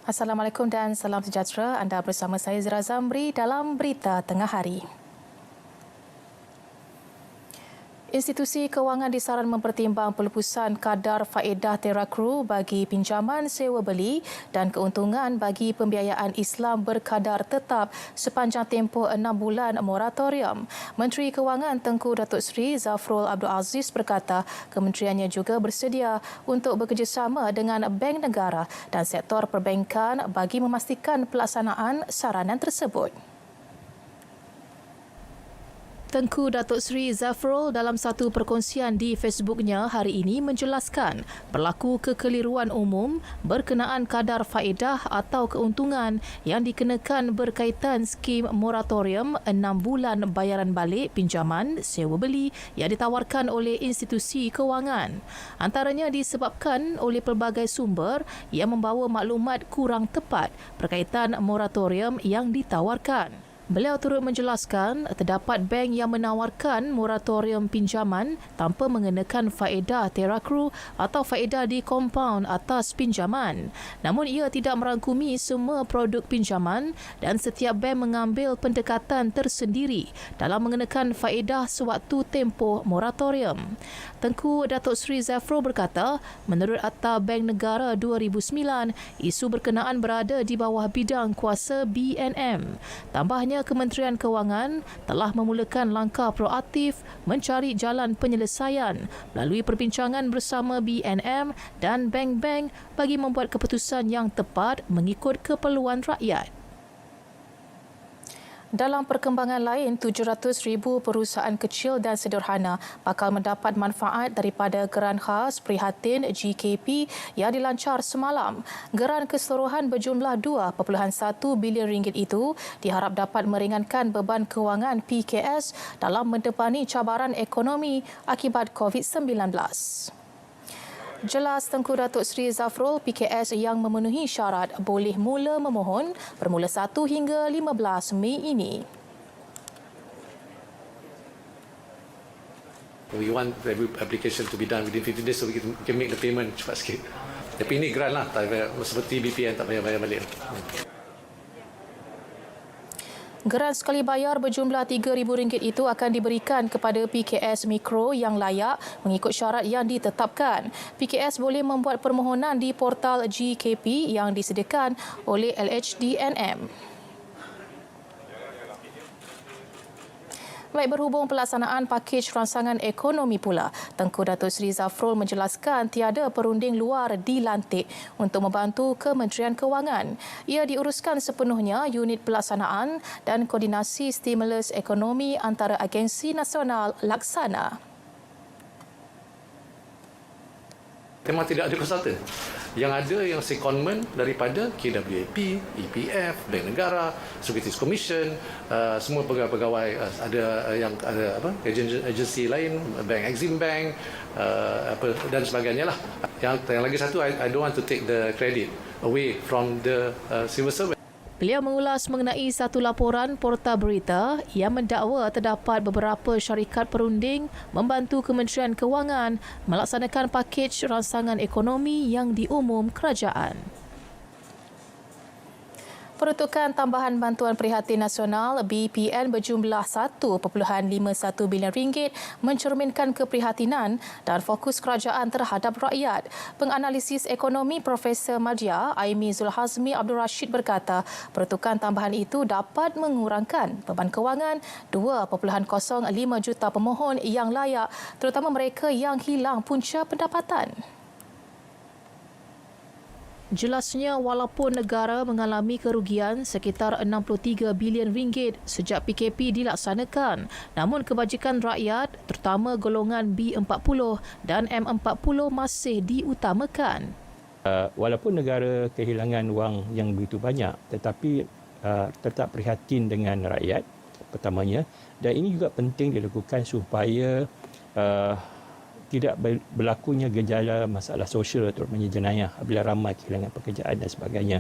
Assalamualaikum dan salam sejahtera. Anda bersama saya Zira Zamri dalam Berita Tengah Hari. Institusi kewangan disaran mempertimbang pelupusan kadar faedah terakru bagi pinjaman sewa beli dan keuntungan bagi pembiayaan Islam berkadar tetap sepanjang tempoh 6 bulan moratorium. Menteri Kewangan Tengku Datuk Seri Zafrul Abdul Aziz berkata kementeriannya juga bersedia untuk bekerjasama dengan Bank Negara dan sektor perbankan bagi memastikan pelaksanaan saranan tersebut. Tengku Datuk Seri Zafrul dalam satu perkongsian di Facebooknya hari ini menjelaskan berlaku kekeliruan umum berkenaan kadar faedah atau keuntungan yang dikenakan berkaitan skim moratorium 6 bulan bayaran balik pinjaman sewa beli yang ditawarkan oleh institusi kewangan. Antaranya disebabkan oleh pelbagai sumber yang membawa maklumat kurang tepat berkaitan moratorium yang ditawarkan. Beliau turut menjelaskan terdapat bank yang menawarkan moratorium pinjaman tanpa mengenakan faedah terakru atau faedah di kompaun atas pinjaman. Namun ia tidak merangkumi semua produk pinjaman dan setiap bank mengambil pendekatan tersendiri dalam mengenakan faedah sewaktu tempoh moratorium. Tengku Datuk Seri Zafrul berkata, menurut Akta Bank Negara 2009, isu berkenaan berada di bawah bidang kuasa BNM. Tambahnya, Kementerian Kewangan telah memulakan langkah proaktif mencari jalan penyelesaian melalui perbincangan bersama BNM dan bank-bank bagi membuat keputusan yang tepat mengikut keperluan rakyat. Dalam perkembangan lain, 700,000 perusahaan kecil dan sederhana bakal mendapat manfaat daripada geran khas prihatin GKP yang dilancar semalam. Geran keseluruhan berjumlah 2.1 bilion ringgit itu diharap dapat meringankan beban kewangan PKS dalam mendepani cabaran ekonomi akibat COVID-19. Jelas Tengku Datuk Seri Zafrul, PKS yang memenuhi syarat boleh mula memohon bermula 1 hingga 15 Mei ini. We want every application to be done within 15 days so we can make the payment cepat sikit. Tapi ini grant lah, tak payah, seperti BPN tak payah bayar balik. Geran sekali bayar berjumlah RM3,000 itu akan diberikan kepada PKS Mikro yang layak mengikut syarat yang ditetapkan. PKS boleh membuat permohonan di portal GKP yang disediakan oleh LHDNM. Baik, berhubung pelaksanaan pakej rangsangan ekonomi pula, Tengku Datuk Seri Zafrul menjelaskan tiada perunding luar dilantik untuk membantu Kementerian Kewangan. Ia diuruskan sepenuhnya unit pelaksanaan dan koordinasi stimulus ekonomi antara agensi nasional laksana. Memang tidak ada konsultan. Yang ada yang secondment daripada KWAP, EPF, Bank Negara, Securities Commission, semua pegawai-pegawai ada yang ada agensi lain, Bank Exim Bank, dan sebagainya lah. Yang lagi satu, I don't want to take the credit away from the civil servant. Beliau mengulas mengenai satu laporan Portal Berita yang mendakwa terdapat beberapa syarikat perunding membantu Kementerian Kewangan melaksanakan pakej rangsangan ekonomi yang diumum kerajaan. Peruntukan tambahan bantuan prihatin nasional BPN berjumlah RM1.51 bilion mencerminkan keprihatinan dan fokus kerajaan terhadap rakyat. Penganalisis ekonomi Profesor Madya Aimi Zulhazmi Abdul Rashid berkata, peruntukan tambahan itu dapat mengurangkan beban kewangan 2.05 juta pemohon yang layak, terutama mereka yang hilang punca pendapatan. Jelasnya, walaupun negara mengalami kerugian sekitar RM63 bilion sejak PKP dilaksanakan, namun kebajikan rakyat, terutama golongan B40 dan M40 masih diutamakan. Walaupun negara kehilangan wang yang begitu banyak, tetapi tetap prihatin dengan rakyat pertamanya, dan ini juga penting dilakukan supaya tidak berlakunya gejala masalah sosial terutamanya jenayah apabila ramai kehilangan pekerjaan dan sebagainya.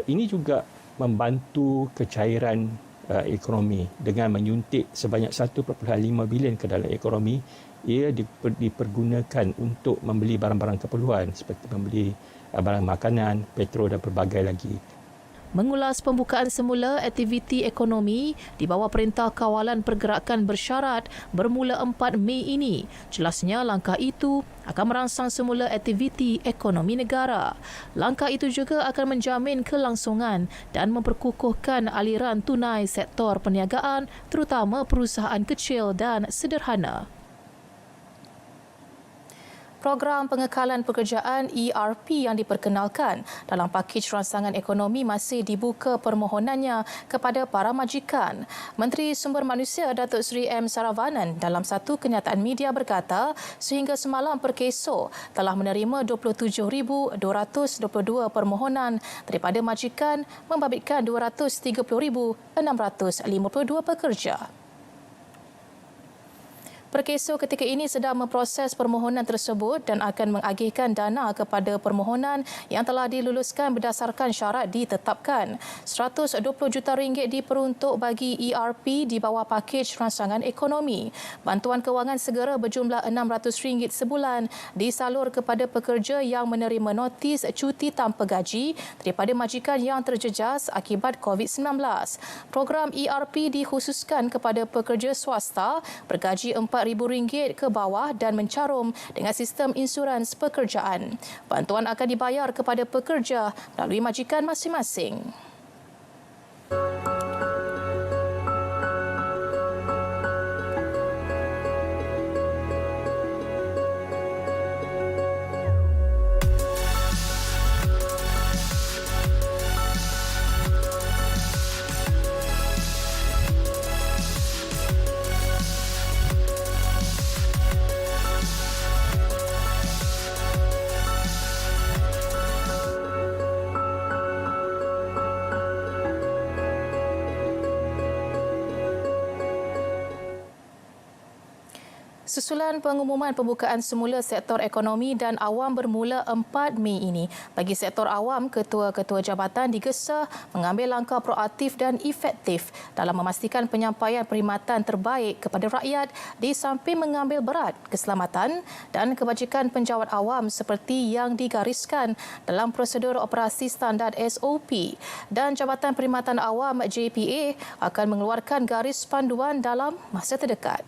Ini juga membantu kecairan ekonomi dengan menyuntik sebanyak 1.5 bilion ke dalam ekonomi. Ia dipergunakan untuk membeli barang-barang keperluan seperti membeli barang makanan, petrol dan pelbagai lagi. Mengulas pembukaan semula aktiviti ekonomi di bawah Perintah Kawalan Pergerakan Bersyarat bermula 4 Mei ini. Jelasnya langkah itu akan merangsang semula aktiviti ekonomi negara. Langkah itu juga akan menjamin kelangsungan dan memperkukuhkan aliran tunai sektor perniagaan terutama perusahaan kecil dan sederhana. Program pengekalan pekerjaan ERP yang diperkenalkan dalam pakej rangsangan ekonomi masih dibuka permohonannya kepada para majikan. Menteri Sumber Manusia Datuk Seri M. Saravanan dalam satu kenyataan media berkata sehingga semalam Perkeso telah menerima 27,222 permohonan daripada majikan membabitkan 230,652 pekerja. Perkeso ketika ini sedang memproses permohonan tersebut dan akan mengagihkan dana kepada permohonan yang telah diluluskan berdasarkan syarat ditetapkan. RM120 juta diperuntuk bagi ERP di bawah pakej rangsangan ekonomi. Bantuan kewangan segera berjumlah RM600 sebulan disalur kepada pekerja yang menerima notis cuti tanpa gaji daripada majikan yang terjejas akibat COVID-19. Program ERP dikhususkan kepada pekerja swasta bergaji RM4,000 ke bawah dan mencarum dengan sistem insurans pekerjaan. Bantuan akan dibayar kepada pekerja melalui majikan masing-masing. Susulan pengumuman pembukaan semula sektor ekonomi dan awam bermula 4 Mei ini. Bagi sektor awam, ketua-ketua jabatan digesa mengambil langkah proaktif dan efektif dalam memastikan penyampaian perkhidmatan terbaik kepada rakyat di samping mengambil berat keselamatan dan kebajikan penjawat awam seperti yang digariskan dalam prosedur operasi standard SOP. Dan Jabatan Perkhidmatan Awam JPA akan mengeluarkan garis panduan dalam masa terdekat.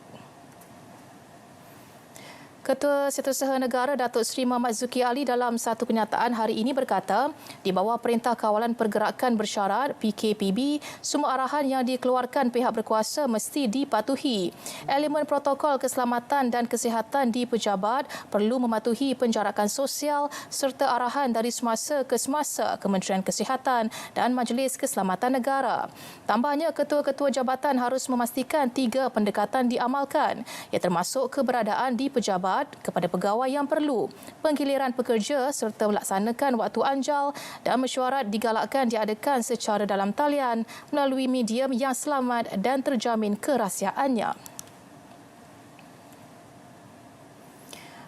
Ketua Setiausaha Negara Datuk Seri Muhammad Zuki Ali dalam satu kenyataan hari ini berkata, di bawah Perintah Kawalan Pergerakan Bersyarat PKPB, semua arahan yang dikeluarkan pihak berkuasa mesti dipatuhi. Elemen protokol keselamatan dan kesihatan di pejabat perlu mematuhi penjarakan sosial serta arahan dari semasa ke semasa Kementerian Kesihatan dan Majlis Keselamatan Negara. Tambahnya, ketua-ketua jabatan harus memastikan 3 pendekatan diamalkan, ia termasuk keberadaan di pejabat kepada pegawai yang perlu, penggiliran pekerja serta melaksanakan waktu anjal dan mesyuarat digalakkan diadakan secara dalam talian melalui medium yang selamat dan terjamin kerahsiaannya.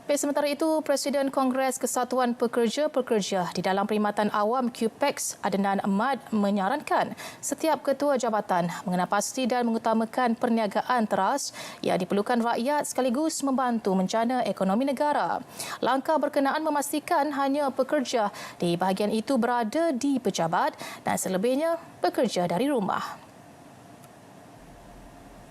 Sementara itu, Presiden Kongres Kesatuan Pekerja-Pekerja di dalam Perkhidmatan Awam QPEX, Adnan Ahmad, menyarankan setiap ketua jabatan mengenal pasti dan mengutamakan perniagaan teras yang diperlukan rakyat sekaligus membantu menjana ekonomi negara. Langkah berkenaan memastikan hanya pekerja di bahagian itu berada di pejabat dan selebihnya bekerja dari rumah.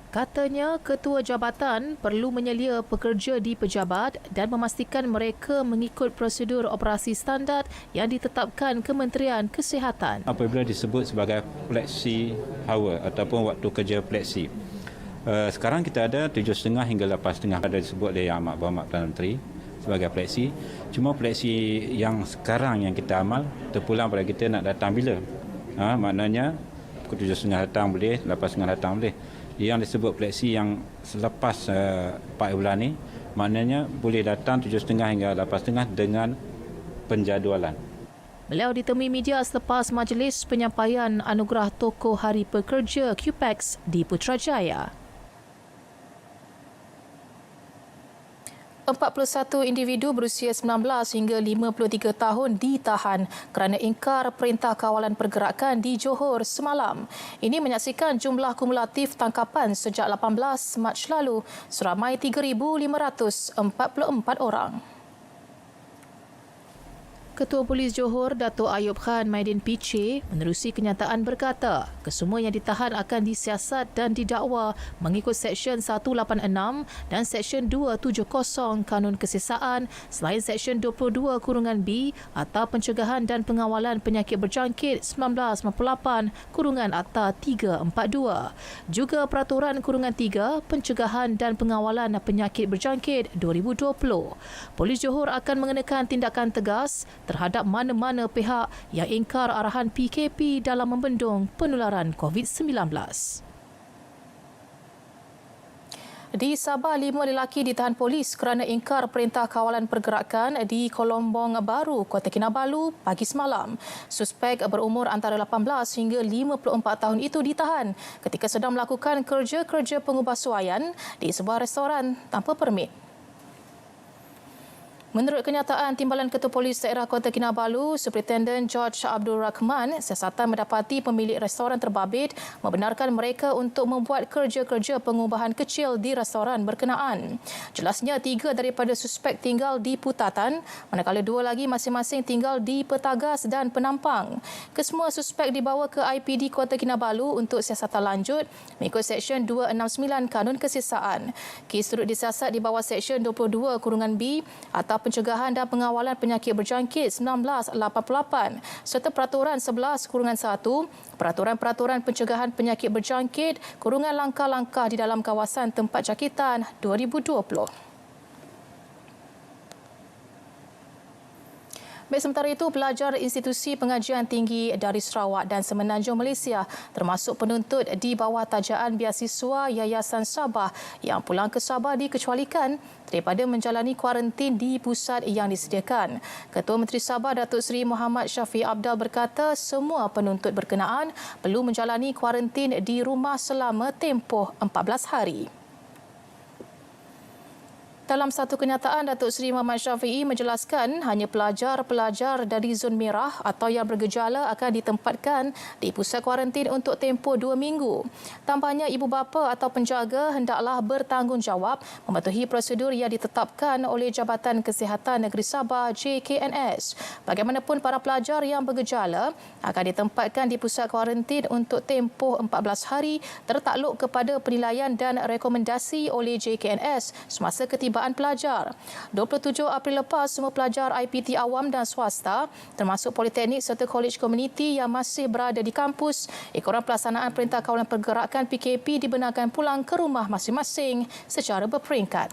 Katanya, ketua jabatan perlu menyelia pekerja di pejabat dan memastikan mereka mengikut prosedur operasi standard yang ditetapkan Kementerian Kesihatan. Apabila disebut sebagai flexi hour ataupun waktu kerja flexi, sekarang kita ada 7.30 hingga 8.30 ada disebut oleh Yang Amat Berhormat Perdana Menteri sebagai flexi. Cuma flexi yang sekarang yang kita amal terpulang pada kita nak datang bila. Maknanya pukul 7.30 datang boleh, 8.30 datang boleh. Yang disebut flexi yang selepas 4 bulan ni, maknanya boleh datang 7.30 hingga 8.30 dengan penjadualan. Beliau ditemui media selepas majlis penyampaian anugerah Tokoh Hari Pekerja QPEX di Putrajaya. 41 individu berusia 19 hingga 53 tahun ditahan kerana ingkar Perintah Kawalan Pergerakan di Johor semalam. Ini menyaksikan jumlah kumulatif tangkapan sejak 18 Mac lalu seramai 3,544 orang. Ketua Polis Johor, Dato' Ayub Khan Maidin Piche menerusi kenyataan berkata, kesemua yang ditahan akan disiasat dan didakwa mengikut Seksyen 186 dan Seksyen 270 Kanun Kesesaan selain Seksyen 22(B) atau Pencegahan dan Pengawalan Penyakit Berjangkit 1998 Akta 342. Juga Peraturan (3) Pencegahan dan Pengawalan Penyakit Berjangkit 2020. Polis Johor akan mengenakan tindakan tegas terhadap mana-mana pihak yang ingkar arahan PKP dalam membendung penularan COVID-19. Di Sabah, 5 lelaki ditahan polis kerana ingkar perintah kawalan pergerakan di Kolombong Baru, Kota Kinabalu pagi semalam. Suspek berumur antara 18 hingga 54 tahun itu ditahan ketika sedang melakukan kerja-kerja pengubahsuaian di sebuah restoran tanpa permit. Menurut kenyataan Timbalan Ketua Polis Daerah Kota Kinabalu, Superintendent George Abdul Rahman, siasatan mendapati pemilik restoran terbabit membenarkan mereka untuk membuat kerja-kerja pengubahan kecil di restoran berkenaan. Jelasnya 3 daripada suspek tinggal di Putatan, manakala 2 lagi masing-masing tinggal di Petagas dan Penampang. Kesemua suspek dibawa ke IPD Kota Kinabalu untuk siasatan lanjut mengikut Seksyen 269 Kanun Kesesaan. Kes turut disiasat di bawah Seksyen 22(B) atau Pencegahan dan Pengawalan Penyakit Berjangkit 1988 serta Peraturan 11(1) Peraturan Pencegahan Penyakit Berjangkit (Langkah-langkah di dalam kawasan tempat jangkitan) 2020. Baik, sementara itu, pelajar institusi pengajian tinggi dari Sarawak dan Semenanjung Malaysia termasuk penuntut di bawah tajaan beasiswa Yayasan Sabah yang pulang ke Sabah dikecualikan daripada menjalani kuarantin di pusat yang disediakan. Ketua Menteri Sabah Datuk Seri Muhammad Syafiq Abdal berkata semua penuntut berkenaan perlu menjalani kuarantin di rumah selama tempoh 14 hari. Dalam satu kenyataan, Datuk Seri Muhammad Syafiee menjelaskan hanya pelajar-pelajar dari zon merah atau yang bergejala akan ditempatkan di pusat kuarantin untuk tempoh 2 minggu. Tambahnya, ibu bapa atau penjaga hendaklah bertanggungjawab mematuhi prosedur yang ditetapkan oleh Jabatan Kesihatan Negeri Sabah JKNS. Bagaimanapun, para pelajar yang bergejala akan ditempatkan di pusat kuarantin untuk tempoh 14 hari tertakluk kepada penilaian dan rekomendasi oleh JKNS semasa ketibaan pelajar. 27 April lepas, semua pelajar IPT awam dan swasta termasuk politeknik serta kolej komuniti yang masih berada di kampus ekoran pelaksanaan Perintah Kawalan Pergerakan PKP dibenarkan pulang ke rumah masing-masing secara berperingkat.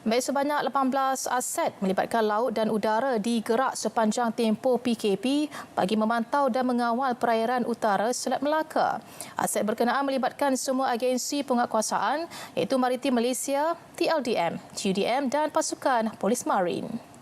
Baik, sebanyak 18 aset melibatkan laut dan udara digerak sepanjang tempoh PKP bagi memantau dan mengawal perairan utara Selat Melaka. Aset berkenaan melibatkan semua agensi penguatkuasaan iaitu Maritim Malaysia, TLDM, TUDM dan pasukan Polis Marin.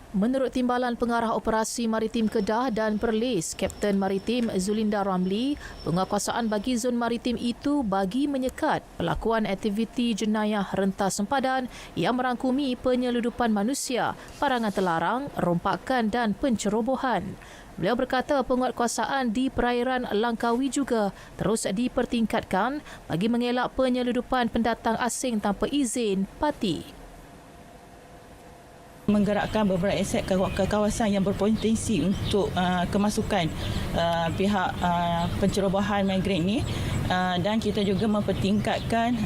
Menurut Timbalan Pengarah Operasi Maritim Kedah dan Perlis, Kapten Maritim Zulinda Ramli, penguatkuasaan bagi zon maritim itu bagi menyekat pelakuan aktiviti jenayah rentas sempadan yang merangkumi penyeludupan manusia, barangan terlarang, rompakan dan pencerobohan. Beliau berkata penguatkuasaan di perairan Langkawi juga terus dipertingkatkan bagi mengelak penyeludupan pendatang asing tanpa izin parti. Menggerakkan beberapa aset ke kawasan yang berpotensi untuk kemasukan pihak pencerobohan migran ini, dan kita juga mempertingkatkan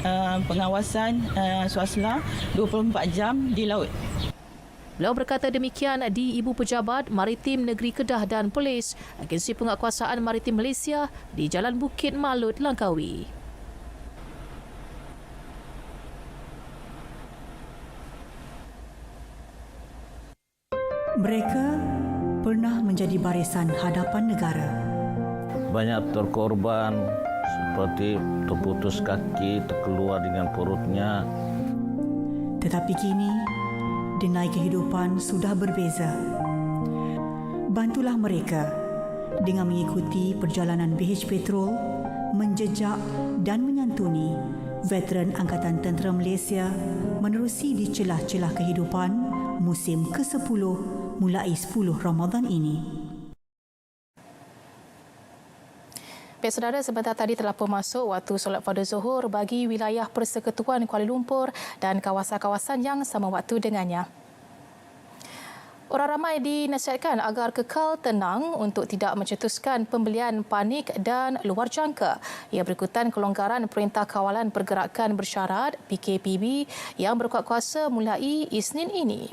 pengawasan swasla 24 jam di laut. Beliau berkata demikian di Ibu Pejabat Maritim Negeri Kedah dan Polis, Agensi Penguatkuasaan Maritim Malaysia di Jalan Bukit Malut, Langkawi. Mereka pernah menjadi barisan hadapan negara. Banyak terkorban seperti terputus kaki, terkeluar dengan perutnya. Tetapi kini, denai kehidupan sudah berbeza. Bantulah mereka dengan mengikuti perjalanan BH Petrol menjejak dan menyantuni veteran Angkatan Tentera Malaysia menerusi di celah-celah kehidupan musim ke-10 mulai 10 Ramadan ini. Baik saudara, sebentar tadi telah pun masuk waktu solat fardu zuhur bagi wilayah Persekutuan Kuala Lumpur dan kawasan-kawasan yang sama waktu dengannya. Orang ramai dinasihatkan agar kekal tenang untuk tidak mencetuskan pembelian panik dan luar jangka. Ia berikutan kelonggaran Perintah Kawalan Pergerakan Bersyarat PKPB yang berkuat kuasa mulai Isnin ini.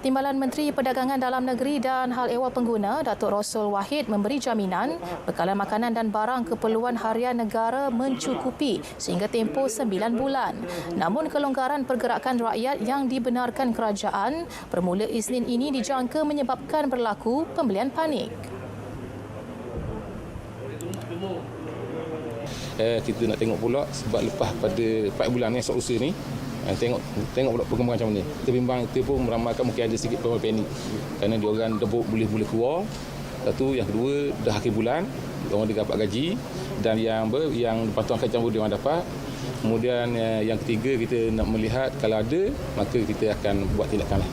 Timbalan Menteri Perdagangan Dalam Negeri dan Hal Ehwal Pengguna, Datuk Rosul Wahid memberi jaminan bekalan makanan dan barang keperluan harian negara mencukupi sehingga tempoh 9 bulan. Namun kelonggaran pergerakan rakyat yang dibenarkan kerajaan bermula Isnin ini dijangka menyebabkan berlaku pembelian panik. Kita nak tengok pula sebab lepas pada 4 bulan esok usaha ni, tengok pula perkembangan macam mana. Kita bimbang kita pun meramalkan mungkin ada sikit panik kerana diorang boleh keluar. Satu, yang kedua dah akhir bulan, diorang dah dapat gaji dan yang patuan kacang pun diorang dapat. Kemudian yang ketiga, kita nak melihat kalau ada, maka kita akan buat tindakan lah.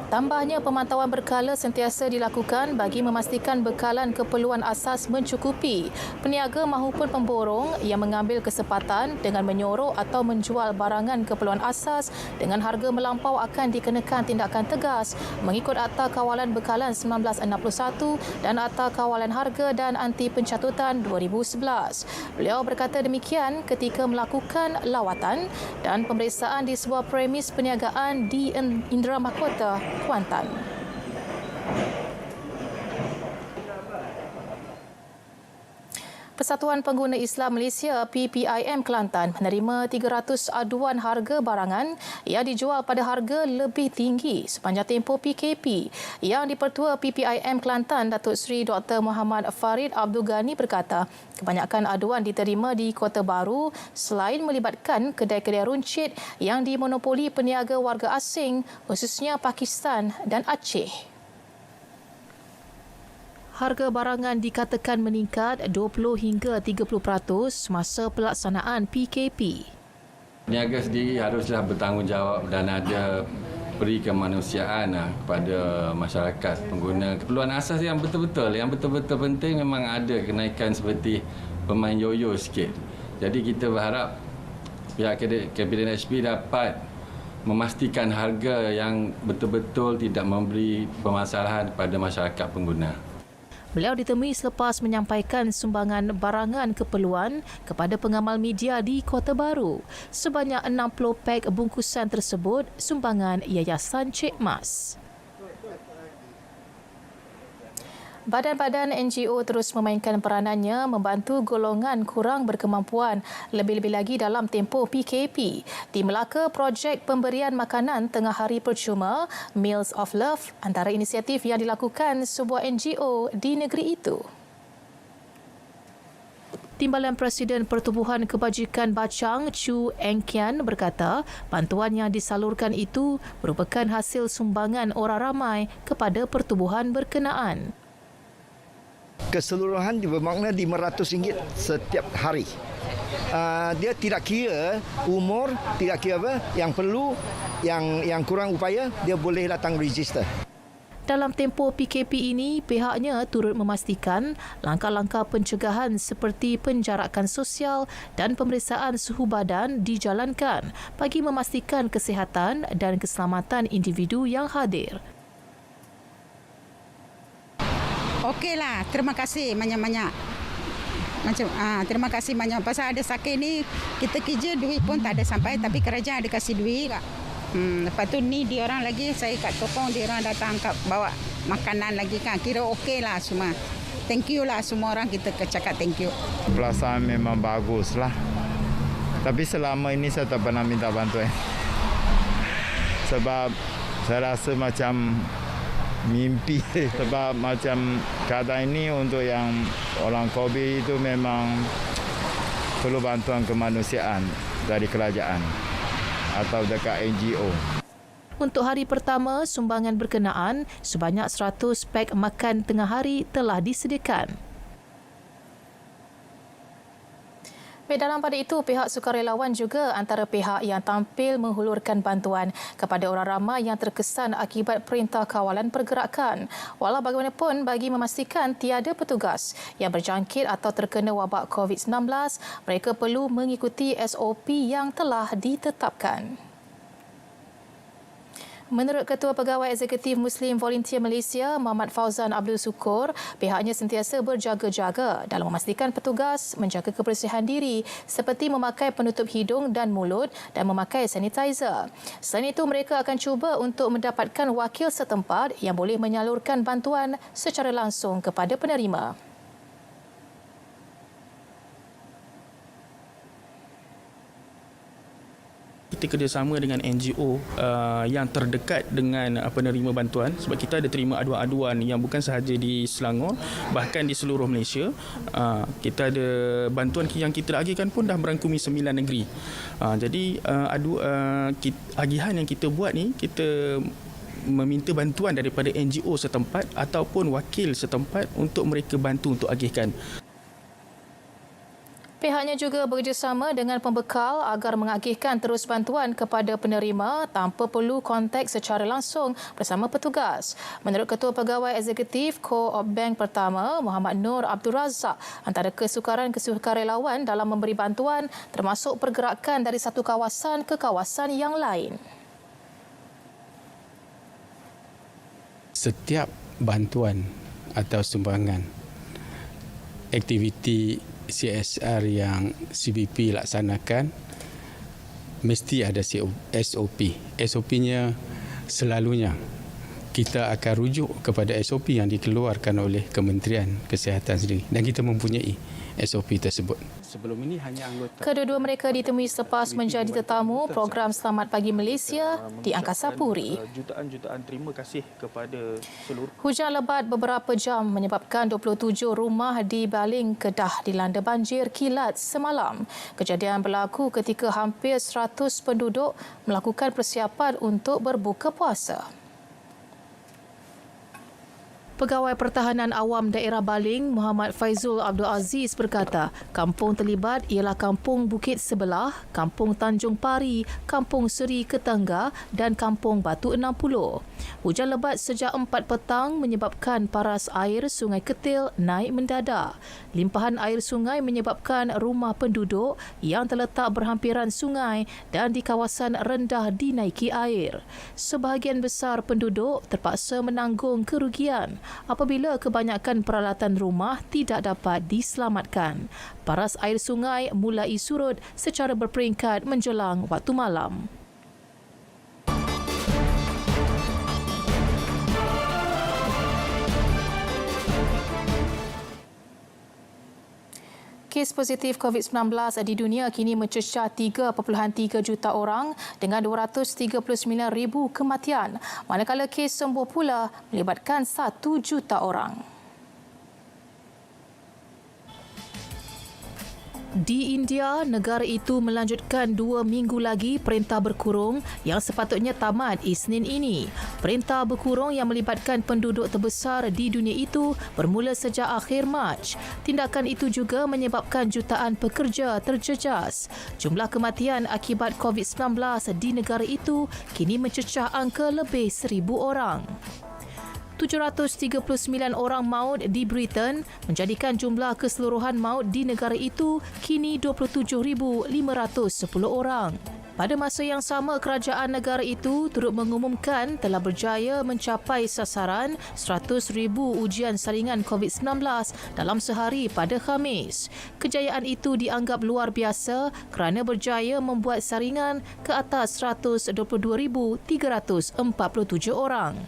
Tambahnya, pemantauan berkala sentiasa dilakukan bagi memastikan bekalan keperluan asas mencukupi. Peniaga mahupun pemborong yang mengambil kesempatan dengan menyorok atau menjual barangan keperluan asas dengan harga melampau akan dikenakan tindakan tegas mengikut Akta Kawalan Bekalan 1961 dan Akta Kawalan Harga dan Anti Pencatutan 2011. Beliau berkata demikian ketika melakukan lawatan dan pemeriksaan di sebuah premis perniagaan di Indra Mahkota, Kuantan. Persatuan Pengguna Islam Malaysia PPIM Kelantan menerima 300 aduan harga barangan yang dijual pada harga lebih tinggi sepanjang tempoh PKP. Yang di-Pertua PPIM Kelantan, Datuk Seri Dr. Muhammad Farid Abdul Ghani berkata, kebanyakan aduan diterima di Kota Baru selain melibatkan kedai-kedai runcit yang dimonopoli peniaga warga asing, khususnya Pakistan dan Aceh. Harga barangan dikatakan meningkat 20 hingga 30% masa pelaksanaan PKP. Peniaga sendiri haruslah bertanggungjawab dan ada peri kemanusiaan kepada masyarakat pengguna. Keperluan asas yang betul-betul penting memang ada kenaikan seperti pemain yoyo sikit. Jadi kita berharap pihak Kabinet HP dapat memastikan harga yang betul-betul tidak memberi permasalahan kepada masyarakat pengguna. Beliau ditemui selepas menyampaikan sumbangan barangan keperluan kepada pengamal media di Kota Baru. Sebanyak 60 pek bungkusan tersebut sumbangan Yayasan Cik Mas. Badan-badan NGO terus memainkan peranannya membantu golongan kurang berkemampuan, lebih-lebih lagi dalam tempoh PKP. Di Melaka, projek pemberian makanan tengah hari percuma Meals of Love antara inisiatif yang dilakukan sebuah NGO di negeri itu. Timbalan Presiden Pertubuhan Kebajikan Bacang, Chu Eng Kian berkata, bantuan yang disalurkan itu merupakan hasil sumbangan orang ramai kepada pertubuhan berkenaan. Keseluruhan bermakna RM500 setiap hari. Dia tidak kira umur, tidak kira apa, yang perlu, yang kurang upaya, dia boleh datang register. Dalam tempoh PKP ini, pihaknya turut memastikan langkah-langkah pencegahan seperti penjarakan sosial dan pemeriksaan suhu badan dijalankan bagi memastikan kesihatan dan keselamatan individu yang hadir. Okeylah, terima kasih banyak-banyak. Terima kasih banyak. Pasal ada sakit ni, kita kerja duit pun tak ada sampai, tapi kerajaan ada kasih duit. Lepas tu ni dia orang lagi, saya kat Topong, dia orang datang bawa makanan lagi kan. Kira okeylah semua. Thank you lah semua orang, kita cakap thank you. Pelaksanaan memang bagus lah. Tapi selama ini saya tak pernah minta bantuan. Sebab saya rasa macam mimpi. Sebab macam keadaan ini untuk yang orang COVID itu memang perlu bantuan kemanusiaan dari kerajaan atau dekat NGO. Untuk hari pertama, sumbangan berkenaan sebanyak 100 pek makan tengah hari telah disediakan. Dalam pada itu, pihak sukarelawan juga antara pihak yang tampil menghulurkan bantuan kepada orang ramai yang terkesan akibat Perintah Kawalan Pergerakan. Walau bagaimanapun, bagi memastikan tiada petugas yang berjangkit atau terkena wabak COVID-19, mereka perlu mengikuti SOP yang telah ditetapkan. Menurut Ketua Pegawai Eksekutif Muslim Volunteer Malaysia, Muhammad Fauzan Abdul Sukur, pihaknya sentiasa berjaga-jaga dalam memastikan petugas menjaga kebersihan diri seperti memakai penutup hidung dan mulut dan memakai sanitizer. Selain itu, mereka akan cuba untuk mendapatkan wakil setempat yang boleh menyalurkan bantuan secara langsung kepada penerima. Kita kerjasama dengan NGO yang terdekat dengan penerima bantuan sebab kita ada terima aduan-aduan yang bukan sahaja di Selangor, bahkan di seluruh Malaysia. Kita ada bantuan yang kita agihkan pun dah merangkumi 9 negeri. Jadi agihan yang kita buat ni, kita meminta bantuan daripada NGO setempat ataupun wakil setempat untuk mereka bantu untuk agihkan. Pihaknya juga bekerjasama dengan pembekal agar mengagihkan terus bantuan kepada penerima tanpa perlu kontak secara langsung bersama petugas. Menurut Ketua Pegawai Eksekutif Co-op Bank Pertama, Muhammad Nur Abdul Razak, antara kesukarelawan dalam memberi bantuan termasuk pergerakan dari satu kawasan ke kawasan yang lain. Setiap bantuan atau sumbangan aktiviti CSR yang CBP laksanakan mesti ada SOP. SOP-nya selalunya kita akan rujuk kepada SOP yang dikeluarkan oleh Kementerian Kesihatan sendiri dan kita mempunyai SOP tersebut. Sebelum ini hanya anggota. Kedua-dua mereka ditemui selepas menjadi tetamu program Selamat Pagi Malaysia di Angkasa Puri. Jutaan terima kasih kepada seluruh. Hujan lebat beberapa jam menyebabkan 27 rumah di Baling, Kedah dilanda banjir kilat semalam. Kejadian berlaku ketika hampir 100 penduduk melakukan persiapan untuk berbuka puasa. Pegawai Pertahanan Awam Daerah Baling, Muhammad Faizul Abdul Aziz berkata, kampung terlibat ialah Kampung Bukit Sebelah, Kampung Tanjung Pari, Kampung Seri Ketangga dan Kampung Batu 60. Hujan lebat sejak 4 petang menyebabkan paras air Sungai Ketil naik mendadak. Limpahan air sungai menyebabkan rumah penduduk yang terletak berhampiran sungai dan di kawasan rendah dinaiki air. Sebahagian besar penduduk terpaksa menanggung kerugian apabila kebanyakan peralatan rumah tidak dapat diselamatkan. Paras air sungai mulai surut secara berperingkat menjelang waktu malam. Kes positif COVID-19 di dunia kini mencecah 3.3 juta orang dengan 239,000 kematian, manakala kes sembuh pula melibatkan 1 juta orang. Di India, negara itu melanjutkan 2 minggu lagi perintah berkurung yang sepatutnya tamat Isnin ini. Perintah berkurung yang melibatkan penduduk terbesar di dunia itu bermula sejak akhir Mac. Tindakan itu juga menyebabkan jutaan pekerja terjejas. Jumlah kematian akibat COVID-19 di negara itu kini mencecah angka lebih 1,000 orang. 739 orang maut di Britain menjadikan jumlah keseluruhan maut di negara itu kini 27,510 orang. Pada masa yang sama, kerajaan negara itu turut mengumumkan telah berjaya mencapai sasaran 100,000 ujian saringan COVID-19 dalam sehari pada Khamis. Kejayaan itu dianggap luar biasa kerana berjaya membuat saringan ke atas 122,347 orang.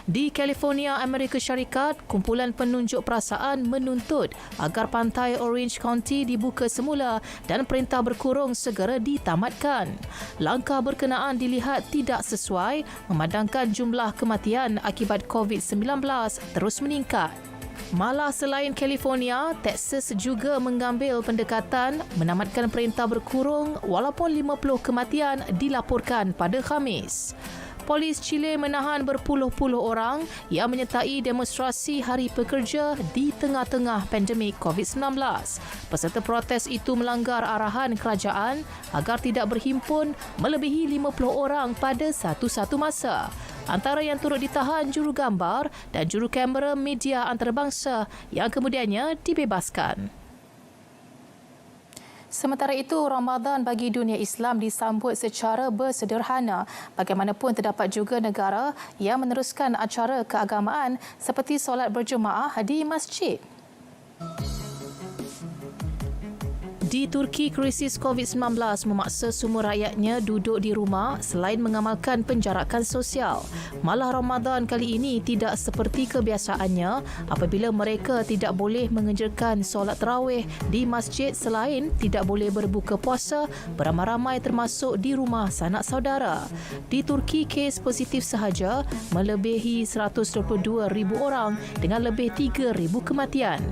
Di California, Amerika Syarikat, kumpulan penunjuk perasaan menuntut agar pantai Orange County dibuka semula dan perintah berkurung segera ditamatkan. Langkah berkenaan dilihat tidak sesuai memandangkan jumlah kematian akibat COVID-19 terus meningkat. Malah selain California, Texas juga mengambil pendekatan menamatkan perintah berkurung walaupun 50 kematian dilaporkan pada Khamis. Polis Chile menahan berpuluh-puluh orang yang menyertai demonstrasi Hari Pekerja di tengah-tengah pandemik COVID-19. Peserta protes itu melanggar arahan kerajaan agar tidak berhimpun melebihi 50 orang pada satu-satu masa. Antara yang turut ditahan juru gambar dan juru kamera media antarabangsa yang kemudiannya dibebaskan. Sementara itu, Ramadan bagi dunia Islam disambut secara bersederhana. Bagaimanapun terdapat juga negara yang meneruskan acara keagamaan seperti solat berjemaah di masjid. Di Turki, krisis COVID-19 memaksa semua rakyatnya duduk di rumah selain mengamalkan penjarakan sosial. Malah Ramadan kali ini tidak seperti kebiasaannya apabila mereka tidak boleh mengerjakan solat tarawih di masjid selain tidak boleh berbuka puasa beramai-ramai termasuk di rumah sanak saudara. Di Turki, kes positif sahaja melebihi 122,000 orang dengan lebih 3,000 kematian.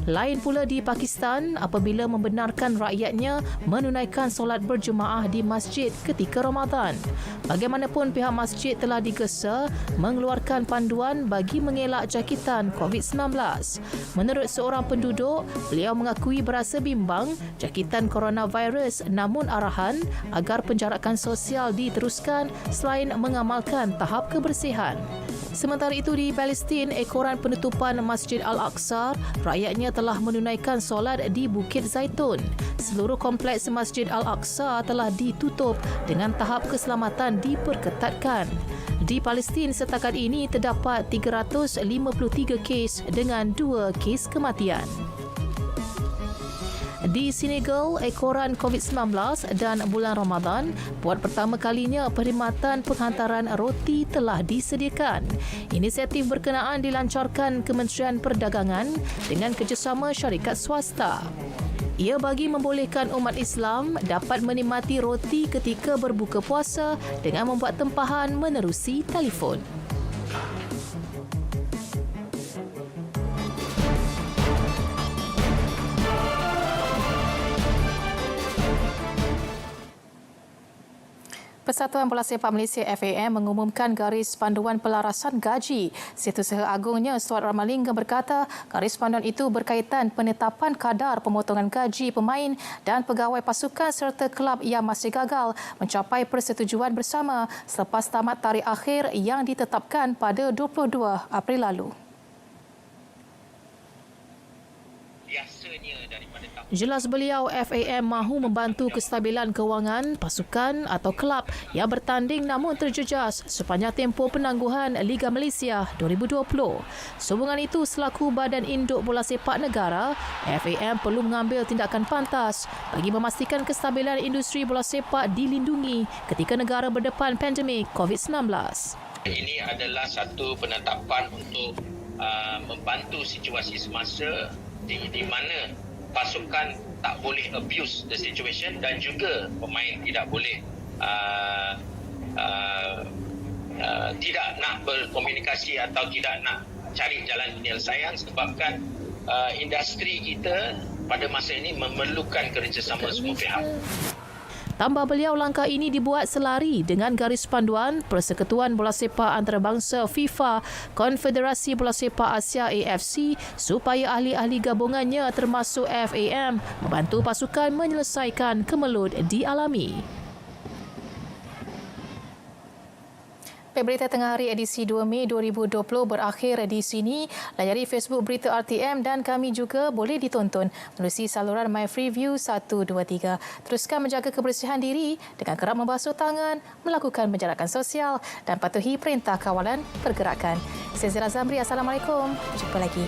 Lain pula di Pakistan apabila membenarkan rakyatnya menunaikan solat berjemaah di masjid ketika Ramadan. Bagaimanapun pihak masjid telah digesa mengeluarkan panduan bagi mengelak jangkitan COVID-19. Menurut seorang penduduk, beliau mengakui berasa bimbang jangkitan coronavirus namun arahan agar penjarakan sosial diteruskan selain mengamalkan tahap kebersihan. Sementara itu di Palestin, ekoran penutupan Masjid Al-Aqsa, rakyatnya telah menunaikan solat di Bukit Zaitun. Seluruh kompleks Masjid Al-Aqsa telah ditutup dengan tahap keselamatan diperketatkan. Di Palestin setakat ini terdapat 353 kes dengan 2 kes kematian. Di Senegal, ekoran COVID-19 dan bulan Ramadan, buat pertama kalinya perkhidmatan penghantaran roti telah disediakan. Inisiatif berkenaan dilancarkan Kementerian Perdagangan dengan kerjasama syarikat swasta. Ia bagi membolehkan umat Islam dapat menikmati roti ketika berbuka puasa dengan membuat tempahan menerusi telefon. Persatuan Bola Sepak Malaysia FAM mengumumkan garis panduan pelarasan gaji. Setiausaha Agungnya Stuart Ramalingam berkata garis panduan itu berkaitan penetapan kadar pemotongan gaji pemain dan pegawai pasukan serta kelab yang masih gagal mencapai persetujuan bersama selepas tamat tarikh akhir yang ditetapkan pada 22 April lalu. Jelas beliau, FAM mahu membantu kestabilan kewangan pasukan atau kelab yang bertanding namun terjejas sepanjang tempoh penangguhan Liga Malaysia 2020. Sehubungan itu, selaku Badan Induk Bola Sepak Negara, FAM perlu mengambil tindakan pantas bagi memastikan kestabilan industri bola sepak dilindungi ketika negara berdepan pandemik COVID-19. Ini adalah satu penetapan untuk membantu situasi semasa di mana pasukan tak boleh abuse the situation dan juga pemain tidak boleh tidak nak berkomunikasi atau tidak nak cari jalan penyelesaian sebabkan industri kita pada masa ini memerlukan kerjasama semua pihak. Tambah beliau, langkah ini dibuat selari dengan garis panduan Persekutuan Bola Sepak Antarabangsa FIFA, Konfederasi Bola Sepak Asia AFC supaya ahli-ahli gabungannya termasuk FAM membantu pasukan menyelesaikan kemelut dialami. Berita Tengah Hari edisi 2 Mei 2020 berakhir di sini. Layari Facebook Berita RTM dan kami juga boleh ditonton melalui saluran My Freeview 123. Teruskan menjaga kebersihan diri dengan kerap membasuh tangan, melakukan penjarakan sosial dan patuhi perintah kawalan pergerakan. Saya Zira Zamri, Assalamualaikum. Jumpa lagi.